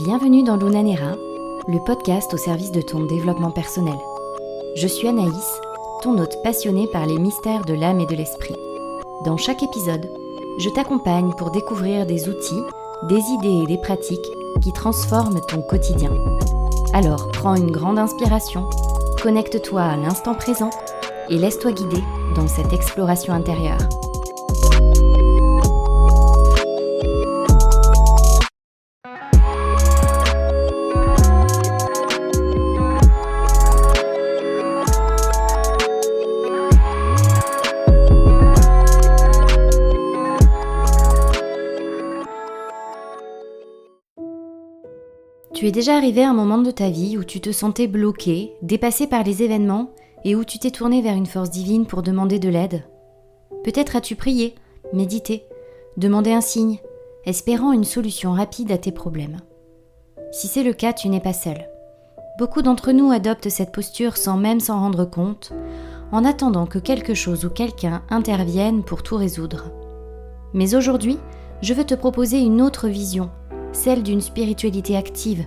Bienvenue dans Lunanera, le podcast au service de ton développement personnel. Je suis Anaïs, ton hôte passionné par les mystères de l'âme et de l'esprit. Dans chaque épisode, je t'accompagne pour découvrir des outils, des idées et des pratiques qui transforment ton quotidien. Alors prends une grande inspiration, connecte-toi à l'instant présent et laisse-toi guider dans cette exploration intérieure. Tu es déjà arrivé à un moment de ta vie où tu te sentais bloqué, dépassé par les événements et où tu t'es tourné vers une force divine pour demander de l'aide. Peut-être as-tu prié, médité, demandé un signe, espérant une solution rapide à tes problèmes. Si c'est le cas, tu n'es pas seul. Beaucoup d'entre nous adoptent cette posture sans même s'en rendre compte, en attendant que quelque chose ou quelqu'un intervienne pour tout résoudre. Mais aujourd'hui, je veux te proposer une autre vision, celle d'une spiritualité active,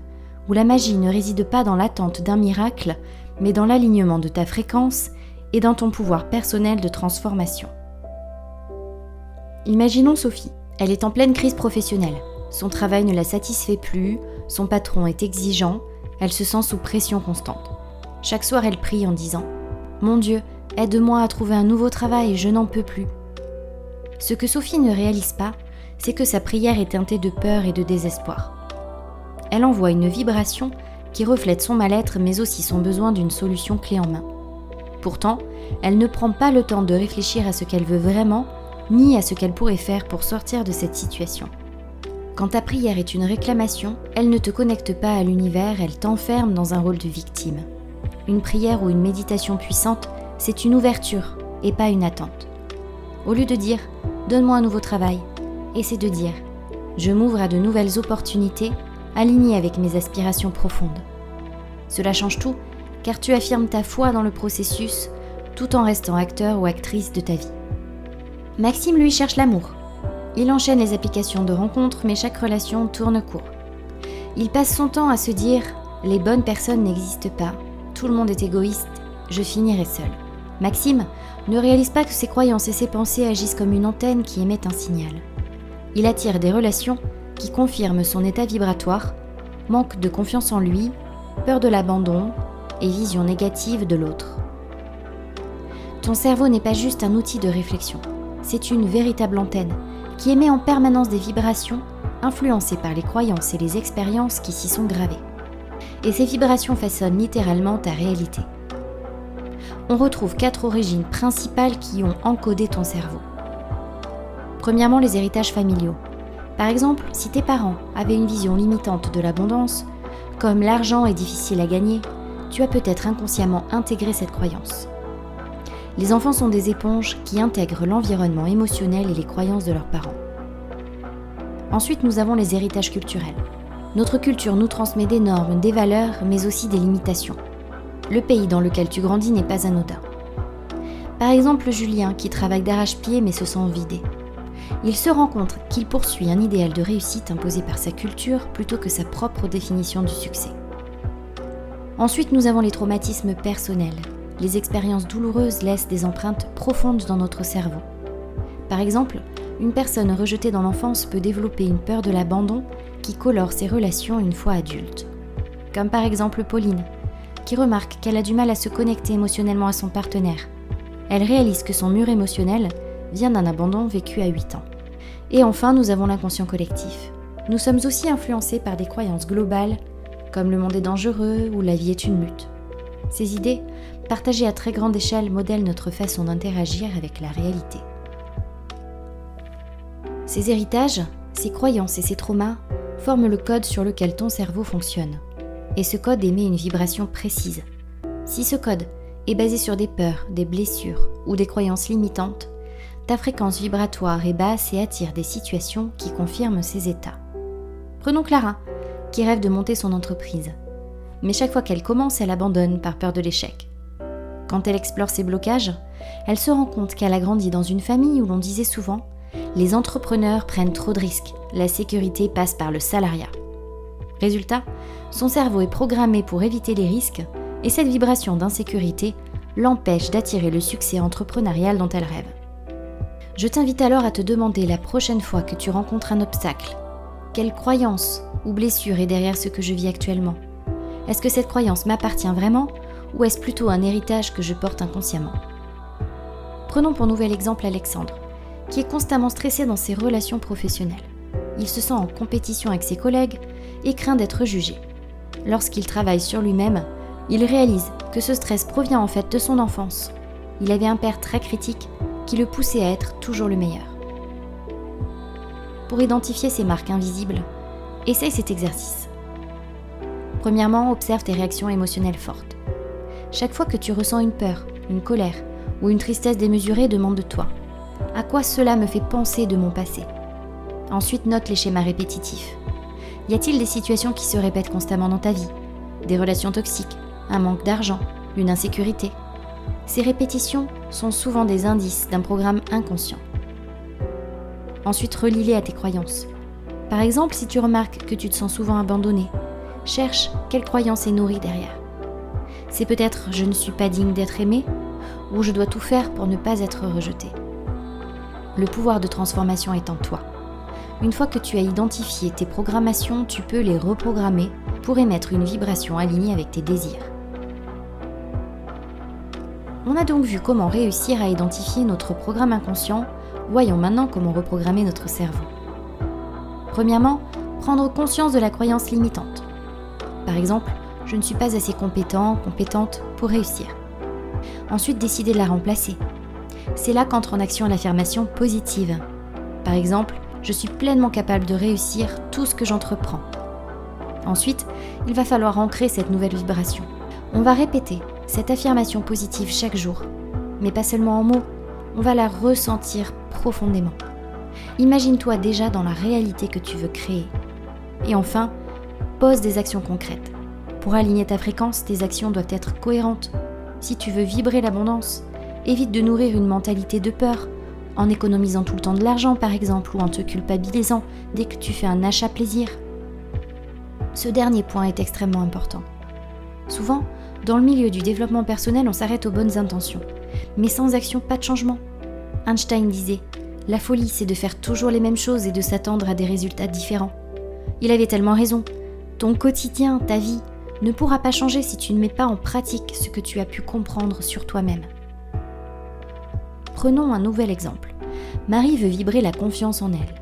où la magie ne réside pas dans l'attente d'un miracle, mais dans l'alignement de ta fréquence et dans ton pouvoir personnel de transformation. Imaginons Sophie. Elle est en pleine crise professionnelle. Son travail ne la satisfait plus, son patron est exigeant, elle se sent sous pression constante. Chaque soir, elle prie en disant « Mon Dieu, aide-moi à trouver un nouveau travail, je n'en peux plus. » Ce que Sophie ne réalise pas, c'est que sa prière est teintée de peur et de désespoir. Elle envoie une vibration qui reflète son mal-être mais aussi son besoin d'une solution clé en main. Pourtant, elle ne prend pas le temps de réfléchir à ce qu'elle veut vraiment, ni à ce qu'elle pourrait faire pour sortir de cette situation. Quand ta prière est une réclamation, elle ne te connecte pas à l'univers, elle t'enferme dans un rôle de victime. Une prière ou une méditation puissante, c'est une ouverture et pas une attente. Au lieu de dire « Donne-moi un nouveau travail », et c'est de dire « Je m'ouvre à de nouvelles opportunités alignées avec mes aspirations profondes ». Cela change tout, car tu affirmes ta foi dans le processus tout en restant acteur ou actrice de ta vie. Maxime, lui, cherche l'amour. Il enchaîne les applications de rencontres, mais chaque relation tourne court. Il passe son temps à se dire « Les bonnes personnes n'existent pas, tout le monde est égoïste, je finirai seul ». Maxime ne réalise pas que ses croyances et ses pensées agissent comme une antenne qui émet un signal. Il attire des relations qui confirment son état vibratoire, manque de confiance en lui, peur de l'abandon et vision négative de l'autre. Ton cerveau n'est pas juste un outil de réflexion, c'est une véritable antenne qui émet en permanence des vibrations influencées par les croyances et les expériences qui s'y sont gravées. Et ces vibrations façonnent littéralement ta réalité. On retrouve 4 origines principales qui ont encodé ton cerveau. Premièrement, les héritages familiaux. Par exemple, si tes parents avaient une vision limitante de l'abondance, comme l'argent est difficile à gagner, tu as peut-être inconsciemment intégré cette croyance. Les enfants sont des éponges qui intègrent l'environnement émotionnel et les croyances de leurs parents. Ensuite, nous avons les héritages culturels. Notre culture nous transmet des normes, des valeurs, mais aussi des limitations. Le pays dans lequel tu grandis n'est pas anodin. Par exemple, Julien, qui travaille d'arrache-pied mais se sent vidé. Il se rend compte qu'il poursuit un idéal de réussite imposé par sa culture plutôt que sa propre définition du succès. Ensuite, nous avons les traumatismes personnels. Les expériences douloureuses laissent des empreintes profondes dans notre cerveau. Par exemple, une personne rejetée dans l'enfance peut développer une peur de l'abandon qui colore ses relations une fois adulte. Comme par exemple Pauline, qui remarque qu'elle a du mal à se connecter émotionnellement à son partenaire. Elle réalise que son mur émotionnel vient d'un abandon vécu à 8 ans. Et enfin, nous avons l'inconscient collectif. Nous sommes aussi influencés par des croyances globales, comme le monde est dangereux ou la vie est une lutte. Ces idées, partagées à très grande échelle, modèlent notre façon d'interagir avec la réalité. Ces héritages, ces croyances et ces traumas forment le code sur lequel ton cerveau fonctionne. Et ce code émet une vibration précise. Si ce code est basé sur des peurs, des blessures ou des croyances limitantes, ta fréquence vibratoire est basse et attire des situations qui confirment ces états. Prenons Clara, qui rêve de monter son entreprise. Mais chaque fois qu'elle commence, elle abandonne par peur de l'échec. Quand elle explore ses blocages, elle se rend compte qu'elle a grandi dans une famille où l'on disait souvent « Les entrepreneurs prennent trop de risques, la sécurité passe par le salariat ». Résultat, son cerveau est programmé pour éviter les risques et cette vibration d'insécurité l'empêche d'attirer le succès entrepreneurial dont elle rêve. Je t'invite alors à te demander la prochaine fois que tu rencontres un obstacle, quelle croyance ou blessure est derrière ce que je vis actuellement ? Est-ce que cette croyance m'appartient vraiment ou est-ce plutôt un héritage que je porte inconsciemment ? Prenons pour nouvel exemple Alexandre, qui est constamment stressé dans ses relations professionnelles. Il se sent en compétition avec ses collègues et craint d'être jugé. Lorsqu'il travaille sur lui-même, il réalise que ce stress provient en fait de son enfance. Il avait un père très critique qui le poussait à être toujours le meilleur. Pour identifier ces marques invisibles, essaye cet exercice. Premièrement, observe tes réactions émotionnelles fortes. Chaque fois que tu ressens une peur, une colère ou une tristesse démesurée, demande-toi « À quoi cela me fait penser de mon passé ?» Ensuite, note les schémas répétitifs. Y a-t-il des situations qui se répètent constamment dans ta vie ? Des relations toxiques, un manque d'argent, une insécurité ? Ces répétitions sont souvent des indices d'un programme inconscient. Ensuite, relie-les à tes croyances. Par exemple, si tu remarques que tu te sens souvent abandonné, cherche quelle croyance est nourrie derrière. C'est peut-être « je ne suis pas digne d'être aimé » ou « je dois tout faire pour ne pas être rejeté ». Le pouvoir de transformation est en toi. Une fois que tu as identifié tes programmations, tu peux les reprogrammer pour émettre une vibration alignée avec tes désirs. On a donc vu comment réussir à identifier notre programme inconscient. Voyons maintenant comment reprogrammer notre cerveau. Premièrement, prendre conscience de la croyance limitante. Par exemple, je ne suis pas assez compétent, compétente pour réussir. Ensuite, décider de la remplacer. C'est là qu'entre en action l'affirmation positive. Par exemple, je suis pleinement capable de réussir tout ce que j'entreprends. Ensuite, il va falloir ancrer cette nouvelle vibration. On va répéter cette affirmation positive chaque jour, mais pas seulement en mots, on va la ressentir profondément. Imagine-toi déjà dans la réalité que tu veux créer. Et enfin, pose des actions concrètes. Pour aligner ta fréquence, tes actions doivent être cohérentes. Si tu veux vibrer l'abondance, évite de nourrir une mentalité de peur, en économisant tout le temps de l'argent par exemple, ou en te culpabilisant dès que tu fais un achat plaisir. Ce dernier point est extrêmement important. Souvent, dans le milieu du développement personnel, on s'arrête aux bonnes intentions, mais sans action, pas de changement. Einstein disait « La folie, c'est de faire toujours les mêmes choses et de s'attendre à des résultats différents. » Il avait tellement raison. Ton quotidien, ta vie, ne pourra pas changer si tu ne mets pas en pratique ce que tu as pu comprendre sur toi-même. Prenons un nouvel exemple. Marie veut vibrer la confiance en elle.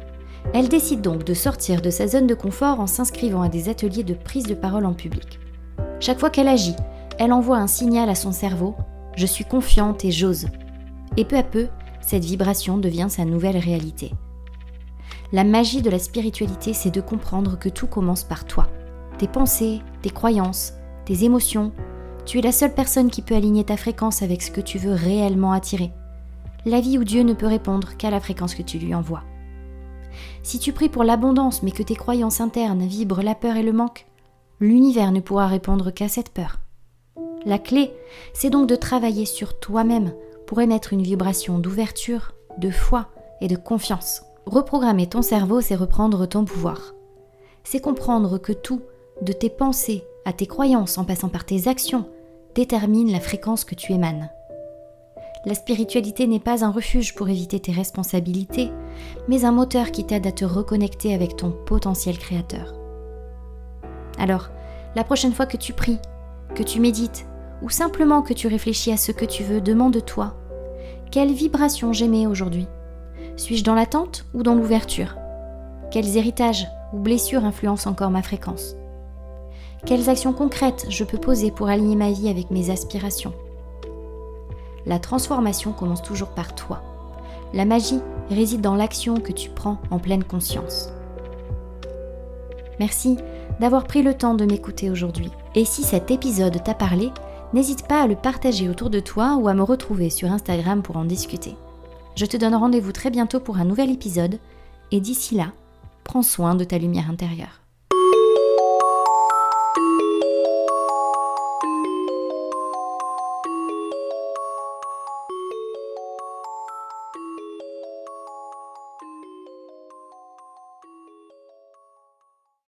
Elle décide donc de sortir de sa zone de confort en s'inscrivant à des ateliers de prise de parole en public. Chaque fois qu'elle agit, elle envoie un signal à son cerveau « Je suis confiante et j'ose ». Et peu à peu, cette vibration devient sa nouvelle réalité. La magie de la spiritualité, c'est de comprendre que tout commence par toi. Tes pensées, tes croyances, tes émotions. Tu es la seule personne qui peut aligner ta fréquence avec ce que tu veux réellement attirer. La vie où Dieu ne peut répondre qu'à la fréquence que tu lui envoies. Si tu pries pour l'abondance mais que tes croyances internes vibrent la peur et le manque, l'univers ne pourra répondre qu'à cette peur. La clé, c'est donc de travailler sur toi-même pour émettre une vibration d'ouverture, de foi et de confiance. Reprogrammer ton cerveau, c'est reprendre ton pouvoir. C'est comprendre que tout, de tes pensées à tes croyances en passant par tes actions, détermine la fréquence que tu émanes. La spiritualité n'est pas un refuge pour éviter tes responsabilités, mais un moteur qui t'aide à te reconnecter avec ton potentiel créateur. Alors, la prochaine fois que tu pries, que tu médites, ou simplement que tu réfléchis à ce que tu veux, demande-toi « Quelle vibration j'émets aujourd'hui ? Suis-je dans l'attente ou dans l'ouverture ? Quels héritages ou blessures influencent encore ma fréquence ? Quelles actions concrètes je peux poser pour aligner ma vie avec mes aspirations ? La transformation commence toujours par toi. La magie réside dans l'action que tu prends en pleine conscience. Merci d'avoir pris le temps de m'écouter aujourd'hui. Et si cet épisode t'a parlé, n'hésite pas à le partager autour de toi ou à me retrouver sur Instagram pour en discuter. Je te donne rendez-vous très bientôt pour un nouvel épisode et d'ici là, prends soin de ta lumière intérieure.